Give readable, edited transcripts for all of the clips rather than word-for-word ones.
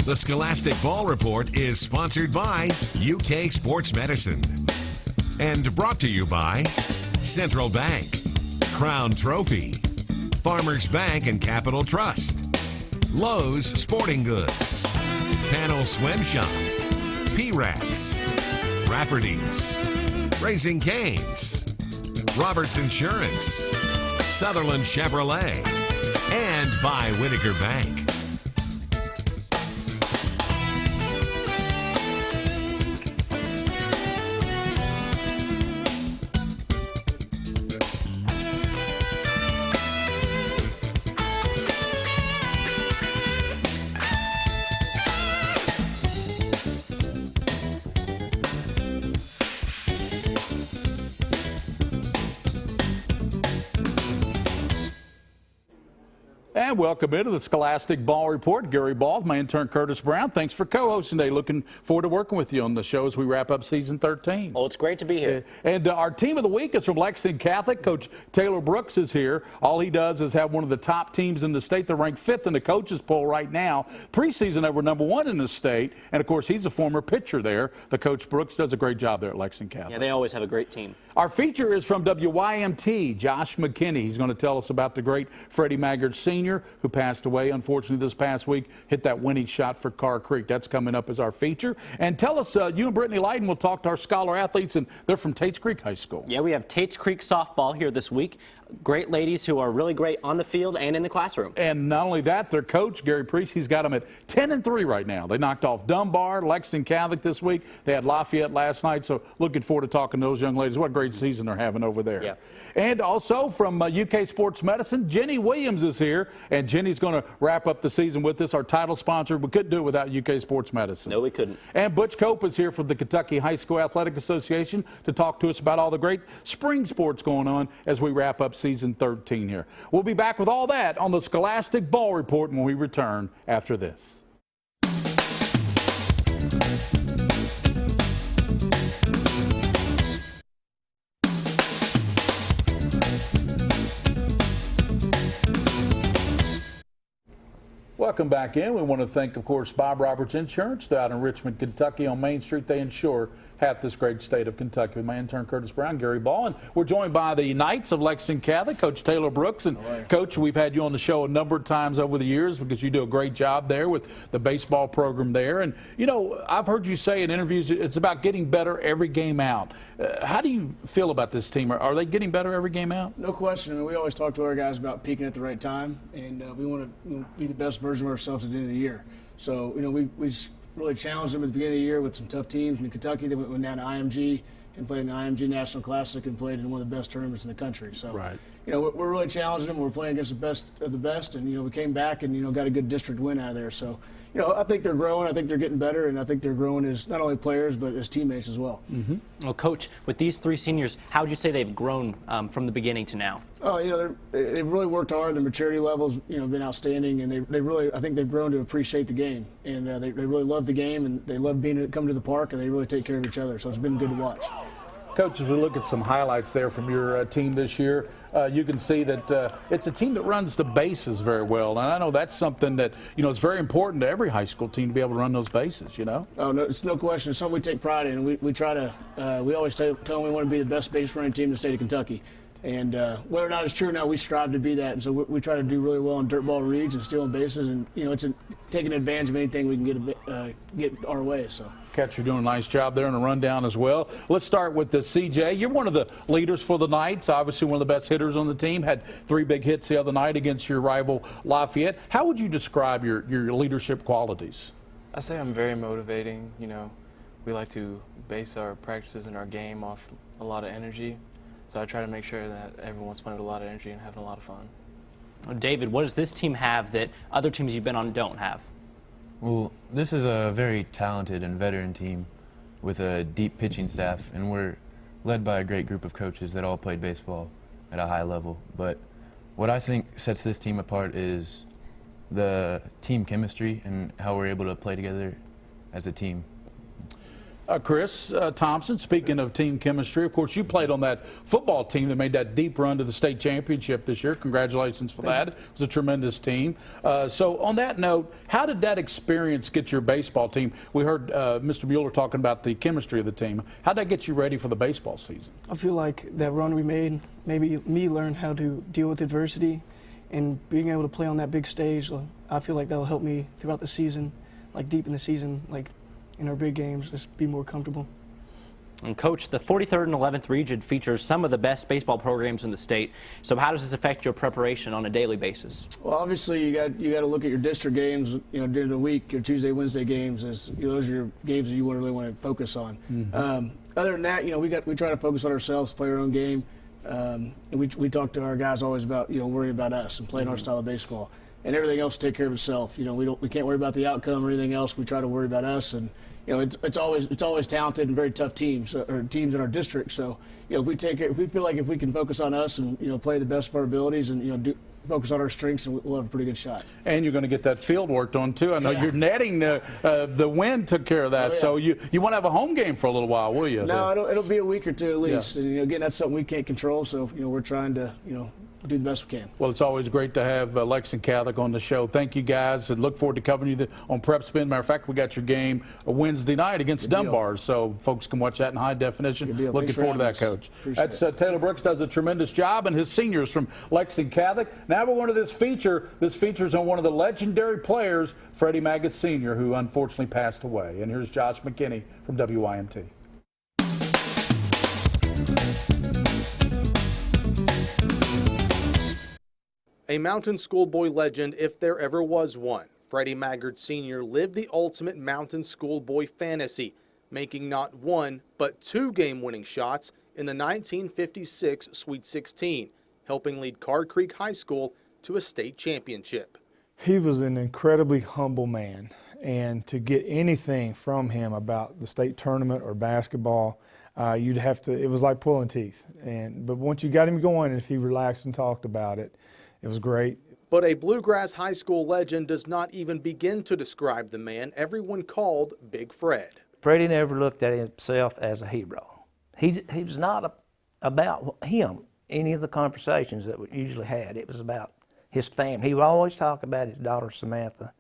The Scholastic Ball Report is sponsored by UK Sports Medicine and brought to you by Central Bank, Crown Trophy, Farmers Bank and Capital Trust, Lowe's Sporting Goods, Panel Swim Shop, P-Rats, Rafferty's, Raising Cane's, Roberts Insurance, Sutherland Chevrolet, and by Whitaker Bank. And welcome into the Scholastic Ball Report. Gary Ball, my intern Curtis Brown. Thanks for co-hosting today. Looking forward to working with you on the show as we wrap up season 13. Well, it's great to be here. And our team of the week is from Lexington Catholic. Coach Taylor Brooks is here. All he does is have one of the top teams in the state. They're ranked 5th in the coaches poll right now. Preseason, they were #1 in the state. And, of course, he's a former pitcher there. The Coach Brooks does a great job there at Lexington Catholic. Yeah, they always have a great team. Our feature is from WYMT, Josh McKinney. He's going to tell us about the great Freddie Maggard Sr., who passed away, unfortunately, this past week. Hit that winning shot for Carr Creek. That's coming up as our feature. And tell us, you and Brittany Lighton will talk to our scholar athletes, and they're from Tates Creek High School. Yeah, we have Tates Creek softball here this week. Great ladies who are really great on the field and in the classroom. And not only that, their coach, Gary Priest, he's got them at 10-3 right now. They knocked off Dunbar, Lexington Catholic this week. They had Lafayette last night, so looking forward to talking to those young ladies. What a great season they're having over there. Yeah. And also from UK Sports Medicine, Jenny Williams is here, and Jenny's going to wrap up the season with us, our title sponsor. We couldn't do it without UK Sports Medicine. No, we couldn't. And Butch Cope is here from the Kentucky High School Athletic Association to talk to us about all the great spring sports going on as we wrap up season 13 here. We'll be back with all that on the Scholastic Ball Report when we return after this. Welcome back in. We want to thank, of course, Bob Roberts Insurance. They're out in Richmond, Kentucky on Main Street. They insure half this great state of Kentucky. With my intern Curtis Brown, Gary Ball, and we're joined by the Knights of Lexington Catholic, Coach Taylor Brooks. And Coach, we've had you on the show a number of times over the years because you do a great job there with the baseball program there. And, you know, I've heard you say in interviews it's about getting better every game out. How do you feel about this team? Are they getting better every game out? No question. I mean, we always talk to our guys about peaking at the right time, and we want to be the best version of ourselves at the end of the year. So, you know, we really challenged them at the beginning of the year with some tough teams. In Kentucky, they went down to IMG and played in the IMG National Classic and played in one of the best tournaments in the country. So, you know, we're really challenging them. We're playing against the best of the best, and, you know, we came back and, you know, got a good district win out of there. So, you know, I think they're growing. I think they're getting better, and I think they're growing as not only players but as teammates as well. Well, Coach, with these 3 seniors, how would you say they've grown from the beginning to now? Oh, you know, they've really worked hard. Their maturity levels, you know, have been outstanding, and they really, I think they've grown to appreciate the game, and they really love the game, and they love coming to the park, and they really take care of each other. So it's been good to watch. Coach, as we look at some highlights there from your team this year, you can see that it's a team that runs the bases very well. And I know that's something that, you know, it's very important to every high school team to be able to run those bases, you know? Oh, no, it's no question. It's something we take pride in. We try to, we always tell them we want to be the best base running team in the state of Kentucky. And whether or not it's true now, we strive to be that. And so we try to do really well on dirt ball reads and stealing bases. And, you know, it's taking advantage of anything we can get our way. So. Catcher doing a nice job there in the rundown as well. Let's start with the CJ. You're one of the leaders for the Knights, obviously one of the best hitters on the team. Had 3 big hits the other night against your rival Lafayette. How would you describe your leadership qualities? I say I'm very motivating. You know, we like to base our practices and our game off a lot of energy. So I try to make sure that everyone's playing with a lot of energy and having a lot of fun. David, what does this team have that other teams you've been on don't have? Well, this is a very talented and veteran team with a deep pitching staff, and we're led by a great group of coaches that all played baseball at a high level. But what I think sets this team apart is the team chemistry and how we're able to play together as a team. Chris Thompson, speaking of team chemistry, of course, you played on that football team that made that deep run to the state championship this year. Congratulations for that. It was a tremendous team. So on that note, how did that experience get your baseball team? We heard Mr. Mueller talking about the chemistry of the team. How did that get you ready for the baseball season? I feel like that run we made maybe me learn how to deal with adversity and being able to play on that big stage. I feel like that'll help me throughout the season, like deep in the season, like in our big games, just be more comfortable. And Coach, the 43rd and 11th region features some of the best baseball programs in the state. So how does this affect your preparation on a daily basis? Well, obviously you got to look at your district games, during the week. Your Tuesday, Wednesday games, those are your games that you really want to focus on. Other than that, we try to focus on ourselves, play our own game. And we talk to our guys always about worrying about us and playing our style of baseball, and everything else take care of itself. We can't worry about the outcome or anything else. We try to worry about us, and it's always talented and very tough teams or teams in our district. So if we feel like if we can focus on us and play the best of our abilities and focus on our strengths, and we'll have a pretty good shot. And you're going to get that field worked on too. I know your netting, the wind took care of that. Oh, yeah. So you want to have a home game for a little while, will you? No, it'll be a week or two at least. Yeah. And again, that's something we can't control. So we're trying to do the best we can. Well, it's always great to have Lexington Catholic on the show. Thank you guys, and look forward to covering you on Prep Spin. Matter of fact, we got your game Wednesday night against Dunbar, so folks can watch that in high definition. Looking forward to that, Coach. That's Taylor Brooks does a tremendous job, and his seniors from Lexington Catholic. Now we're going to this feature. This features on one of the legendary players, Freddie Maggott Sr., who unfortunately passed away. And here's Josh McKinney from WYMT. A mountain schoolboy legend, if there ever was one, Freddie Maggott Sr. lived the ultimate mountain schoolboy fantasy, making not one but two game-winning shots in the 1956 Sweet 16, helping lead Card Creek High School to a state championship. He was an incredibly humble man, and to get anything from him about the state tournament or basketball, it was like pulling teeth. But once you got him going, if he relaxed and talked about it, it was great. But a Bluegrass High School legend does not even begin to describe the man everyone called Big Fred. Freddie never looked at himself as a hero. He was not about him, any of the conversations that we usually had. It was about his family. He would always talk about his daughter Samantha,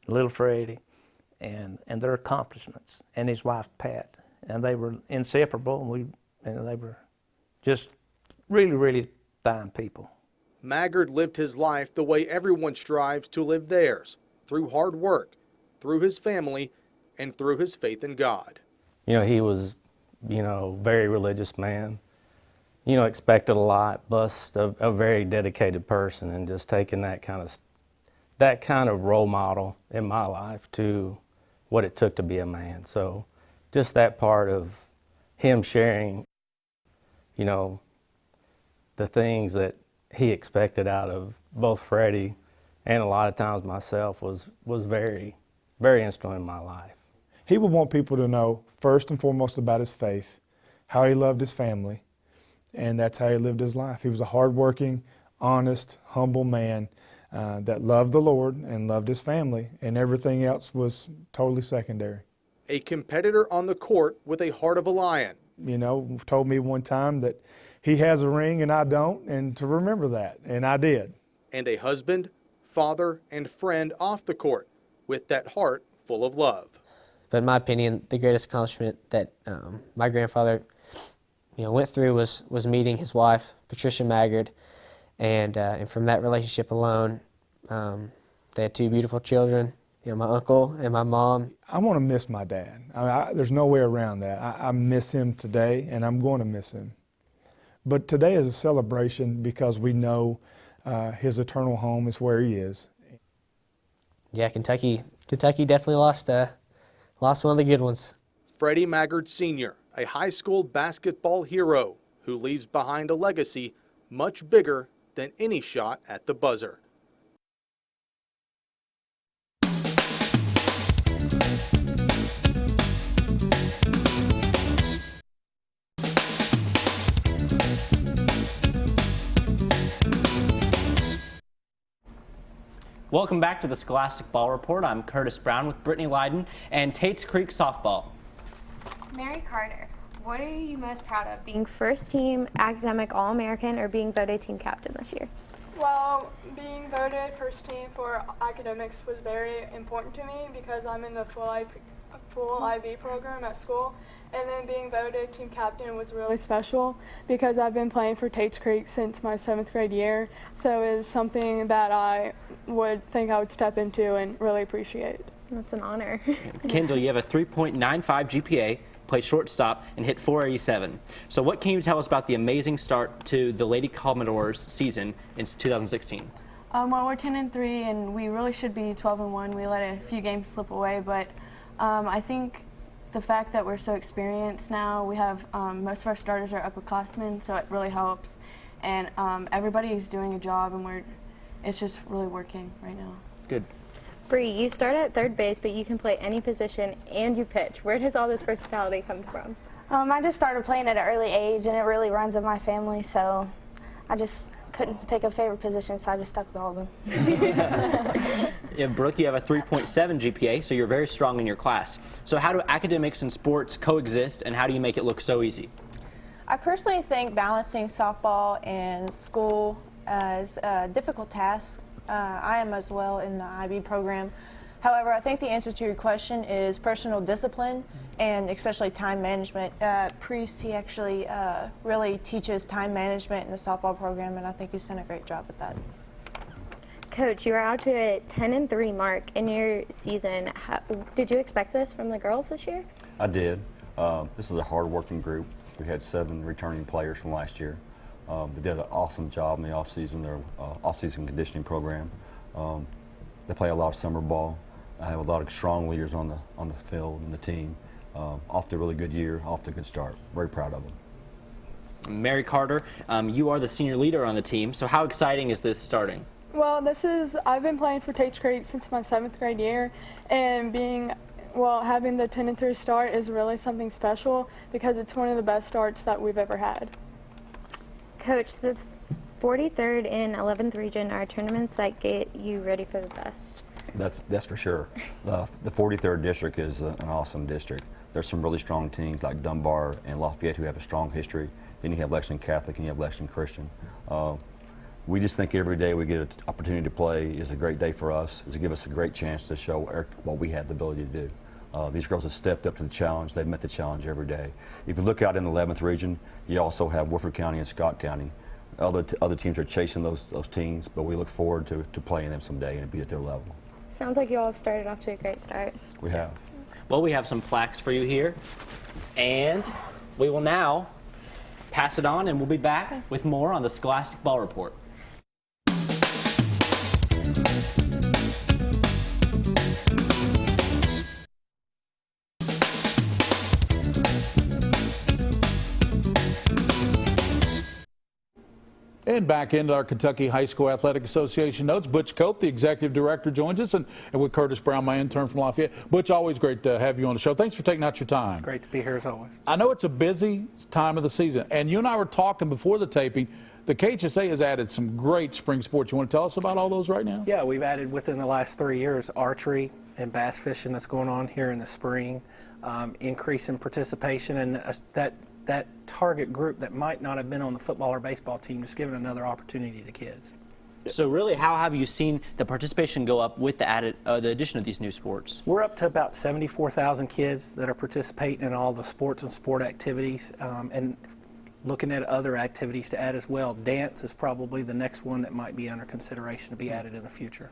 little Freddie, and their accomplishments, and his wife Pat. And they were inseparable, and they were just really, really fine people. Maggard lived his life the way everyone strives to live theirs, through hard work, through his family, and through his faith in God. He was, very religious man, expected a lot, but a very dedicated person, and just taking that kind of role model in my life to what it took to be a man. So just that part of him sharing, the things that he expected out of both Freddie and a lot of times myself was very, very instrumental in my life. He would want people to know first and foremost about his faith, how he loved his family, and that's how he lived his life. He was a hardworking, honest, humble man that loved the Lord and loved his family, and everything else was totally secondary. A competitor on the court with a heart of a lion. Told me one time that he has a ring and I don't, and to remember that, and I did. And a husband, father, and friend off the court with that heart full of love. But in my opinion, the greatest accomplishment that my grandfather went through was meeting his wife, Patricia Maggard, and from that relationship alone, they had two beautiful children, my uncle and my mom. I want to miss my dad. There's no way around that. I miss him today, and I'm going to miss him. But today is a celebration because we know his eternal home is where he is. Yeah, Kentucky definitely lost one of the good ones. Freddie Maggard Sr., a high school basketball hero who leaves behind a legacy much bigger than any shot at the buzzer. Welcome back to the Scholastic Ball Report. I'm Curtis Brown with Brittany Leiden and Tate's Creek Softball. Mary Carter, what are you most proud of, being first team academic All-American or being voted team captain this year? Well, being voted first team for academics was very important to me because I'm in the full IB program at school. And then being voted team captain was really special because I've been playing for Tates Creek since my 7th grade year. So it was something that I would think I would step into and really appreciate. That's an honor. Kendall, you have a 3.95 GPA, played shortstop, and hit .487. So what can you tell us about the amazing start to the Lady Commodores season in 2016? Well, we're 10-3, and we really should be 12-1. We let a few games slip away, but I think the fact that we're so experienced now, we have most of our starters are upperclassmen, so it really helps. And everybody is doing a job, and it's just really working right now. Good. Bree, you start at third base, but you can play any position and you pitch. Where does all this versatility come from? I just started playing at an early age, and it really runs in my family, so I just couldn't pick a favorite position, so I just stuck with all of them. Yeah, Brooke, you have a 3.7 GPA, so you're very strong in your class. So how do academics and sports coexist, and how do you make it look so easy? I personally think balancing softball and school is a difficult task. I am as well in the IB program. However, I think the answer to your question is personal discipline and especially time management. Priest, he actually really teaches time management in the softball program, and I think he's done a great job with that. Coach, you were out to a 10-3 mark in your season. Did you expect this from the girls this year? I did. This is a hard-working group. We had 7 returning players from last year. They did an awesome job in the off-season, their off-season conditioning program. They play a lot of summer ball. I have a lot of strong leaders on the field and the team. Off to a really good year, off to a good start. Very proud of them. Mary Carter, you are the senior leader on the team, so how exciting is this starting? Well, I've been playing for Tates Creek since my 7th grade year, and having the 10-3 start is really something special because it's one of the best starts that we've ever had. Coach, the 43rd and 11th region are tournaments that get you ready for the best. That's for sure. The 43rd district is an awesome district. There's some really strong teams like Dunbar and Lafayette who have a strong history. Then you have Lexington Catholic and you have Lexington Christian. We just think every day we get an opportunity to play is a great day for us. It's give us a great chance to show what we have the ability to do. These girls have stepped up to the challenge. They've met the challenge every day. If you look out in the 11th region, you also have Woodford County and Scott County. Other teams are chasing those teams, but we look forward to playing them someday and be at their level. Sounds like you all have started off to a great start. We have. Well, we have some plaques for you here, and we will now pass it on, and we'll be back with more on the Scholastic Ball Report. And back into our Kentucky High School Athletic Association notes. Butch Cope, the executive director, joins us, and with Curtis Brown, my intern from Lafayette. Butch, always great to have you on the show. Thanks for taking out your time. It's great to be here as always. I know it's a busy time of the season, and you and I were talking before the taping. The KHSA has added some great spring sports. You want to tell us about all those right now? Yeah, we've added within the last 3 years archery and bass fishing that's going on here in the spring, increase in participation, and that target group that might not have been on the football or baseball team, just giving another opportunity to kids. So really, how have you seen the participation go up with the addition of these new sports? We're up to about 74,000 kids that are participating in all the sports and sport activities, and looking at other activities to add as well. Dance is probably the next one that might be under consideration to be added in the future.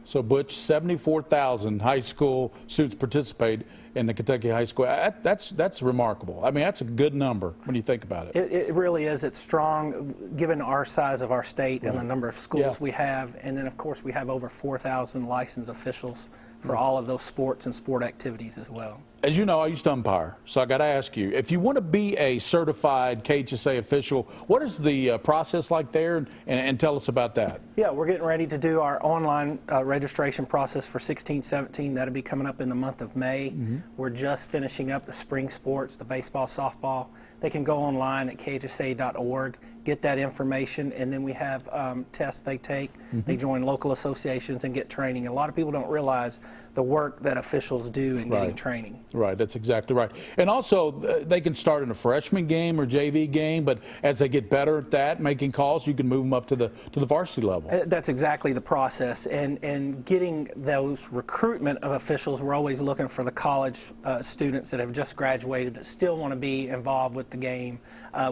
So, Butch, 74,000 high school students participate in the Kentucky High School. That's remarkable. I mean, that's a good number when you think about it. It really is. It's strong, given our size of our state and the number of schools we have. And then, of course, we have over 4,000 licensed officials for all of those sports and sport activities as well. As you know, I used to umpire, so I got to ask you, if you want to be a certified KHSA official, what is the process like there, and tell us about that? Yeah, we're getting ready to do our online registration process for 16-17. That'll be coming up in the month of May. We're just finishing up the spring sports, the baseball, softball. they can go online at khsa.org, get that information, and then we have tests they take. They join local associations and get training. A lot of people don't realize the work that officials do in getting training. Right, that's exactly right. And also, they can start in a freshman game or JV game, but as they get better at that, making calls, you can move them up to the varsity level. That's exactly the process. And getting those recruitment of officials, we're always looking for the college students that have just graduated that still want to be involved with the game.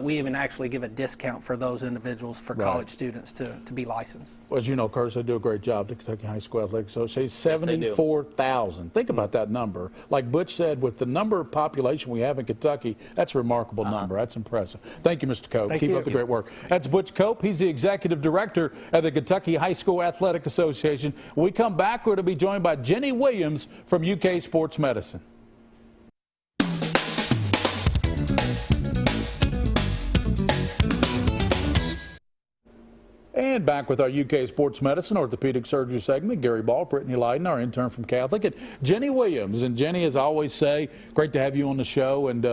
We even actually give a discount for those individuals for college students to be licensed. Well, as you know, Curtis, they do a great job, the Kentucky High School Athletic Association. 74,000. Think about that number. Like Butch said, with the number of population we have in Kentucky, that's a remarkable number. That's impressive. Thank you, Mr. Cope. Keep up the great work. That's Butch Cope. He's the executive director of the Kentucky High School Athletic Association. When we come back, we're to be joined by Jenny Williams from UK Sports Medicine. And back with our UK Sports Medicine Orthopedic Surgery segment, Gary Ball, Brittany Leiden, our intern from Catholic, and Jenny Williams. And Jenny, as I always say, great to have you on the show, and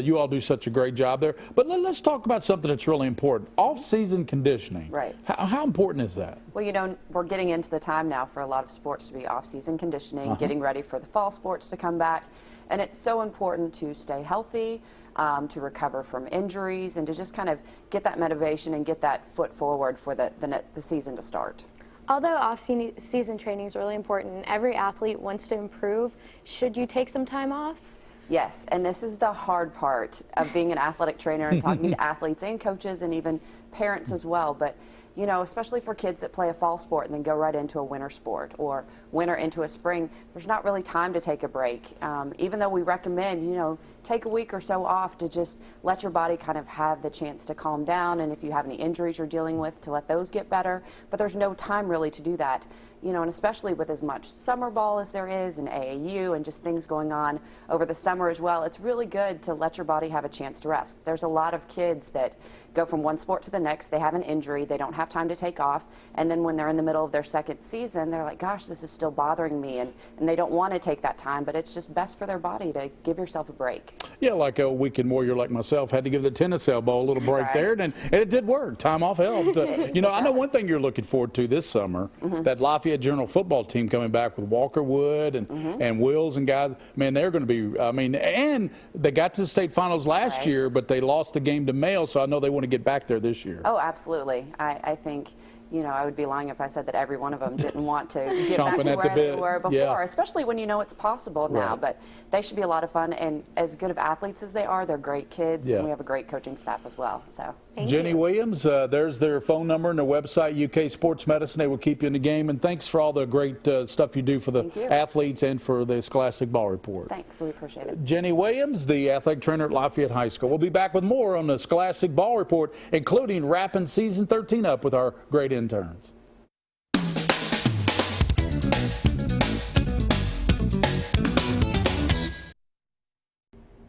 you all do such a great job there. But let's talk about something that's really important, off-season conditioning. Right. How important is that? Well, you know, we're getting into the time now for a lot of sports to be off-season conditioning, getting ready for the fall sports to come back. And it's so important to stay healthy, to recover from injuries, and to just kind of get that motivation and get that foot forward for the season to start. Although off-season training is really important and every athlete wants to improve, should you take some time off? Yes, and this is the hard part of being an athletic trainer and talking to athletes and coaches and even parents as well. But you know, especially for kids that play a fall sport and then go right into a winter sport or winter into a spring, there's not really time to take a break. Even though we recommend, you know, take a week or so off to just let your body kind of have the chance to calm down, and if you have any injuries you're dealing with, to let those get better. But there's no time really to do that. You know, and especially with as much summer ball as there is and AAU and just things going on over the summer as well, it's really good to let your body have a chance to rest. There's a lot of kids that go from one sport to the next, they have an injury, they don't have time to take off, and then when they're in the middle of their second season, they're like, gosh, this is still bothering me, and they don't want to take that time, but it's just best for their body to give yourself a break. Yeah, like a weekend warrior like myself had to give the tennis elbow a little break there, and it did work. Time off helped. You know, I know one thing you're looking forward to this summer, that Lafayette Journal football team coming back with Walker Wood and Wills and guys. Man, they're going to be, I mean, and they got to the state finals last year, but they lost the game to Mail, so I know they want to get back there this year. Oh, absolutely. I think, you know, I would be lying if I said that every one of them didn't want to get back to where they were before, especially when you know it's possible now. But they should be a lot of fun, and as good of athletes as they are, they're great kids, and we have a great coaching staff as well. So Jenny Williams, there's their phone number and their website, UK Sports Medicine. They will keep you in the game, and thanks for all the great stuff you do for the athletes and for the Scholastic Ball Report. Thanks, we appreciate it. Jenny Williams, the athletic trainer at Lafayette High School. We'll be back with more on the Scholastic Ball Report, including wrapping season 13 up with our great interns.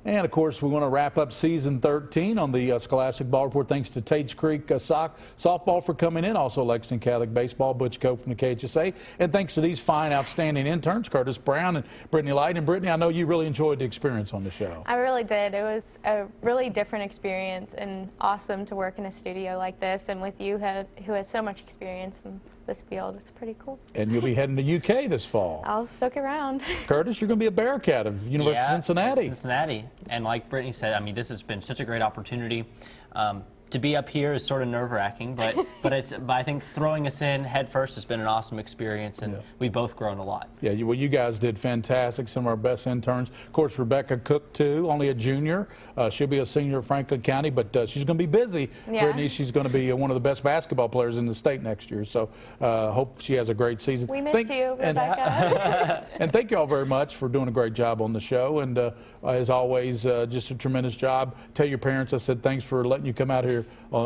And, of course, we want to wrap up season 13 on the Scholastic Ball Report. Thanks to Tates Creek softball for coming in. Also, Lexington Catholic baseball, Butch Cope from the KHSA. And thanks to these fine, outstanding interns, Curtis Brown and Brittany Leiden. And, Brittany, I know you really enjoyed the experience on the show. I really did. It was a really different experience and awesome to work in a studio like this and with you who has so much experience in this field. It's pretty cool. And you'll be heading to UK this fall. I'll stick around. Curtis, you're going to be a Bearcat of University of Cincinnati. Cincinnati. And like Brittany said, I mean, this has been such a great opportunity. To be up here is sort of nerve-wracking, but I think throwing us in head first has been an awesome experience, and we've both grown a lot. Yeah, well, you guys did fantastic. Some of our best interns. Of course, Rebecca Cook, too, only a junior. She'll be a senior at Franklin County, but she's going to be busy. Yeah. Brittany, she's going to be one of the best basketball players in the state next year, so hope she has a great season. We miss you, Rebecca. And thank you all very much for doing a great job on the show, and as always, just a tremendous job. Tell your parents I said thanks for letting you come out here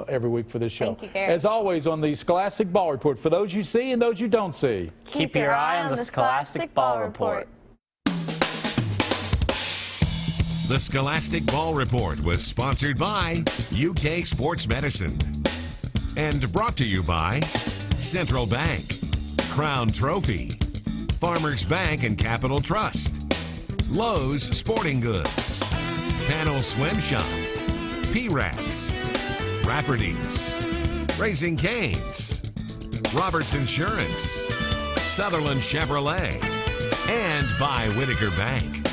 every week for this show. Thank you, Gary. As always, on the Scholastic Ball Report, for those you see and those you don't see, keep your eye on the Scholastic Ball Report. The Scholastic Ball Report was sponsored by UK Sports Medicine and brought to you by Central Bank, Crown Trophy, Farmers Bank and Capital Trust, Lowe's Sporting Goods, Panel Swim Shop, P-Rats, Rafferty's, Raising Cane's, Roberts Insurance, Sutherland Chevrolet, and by Whitaker Bank.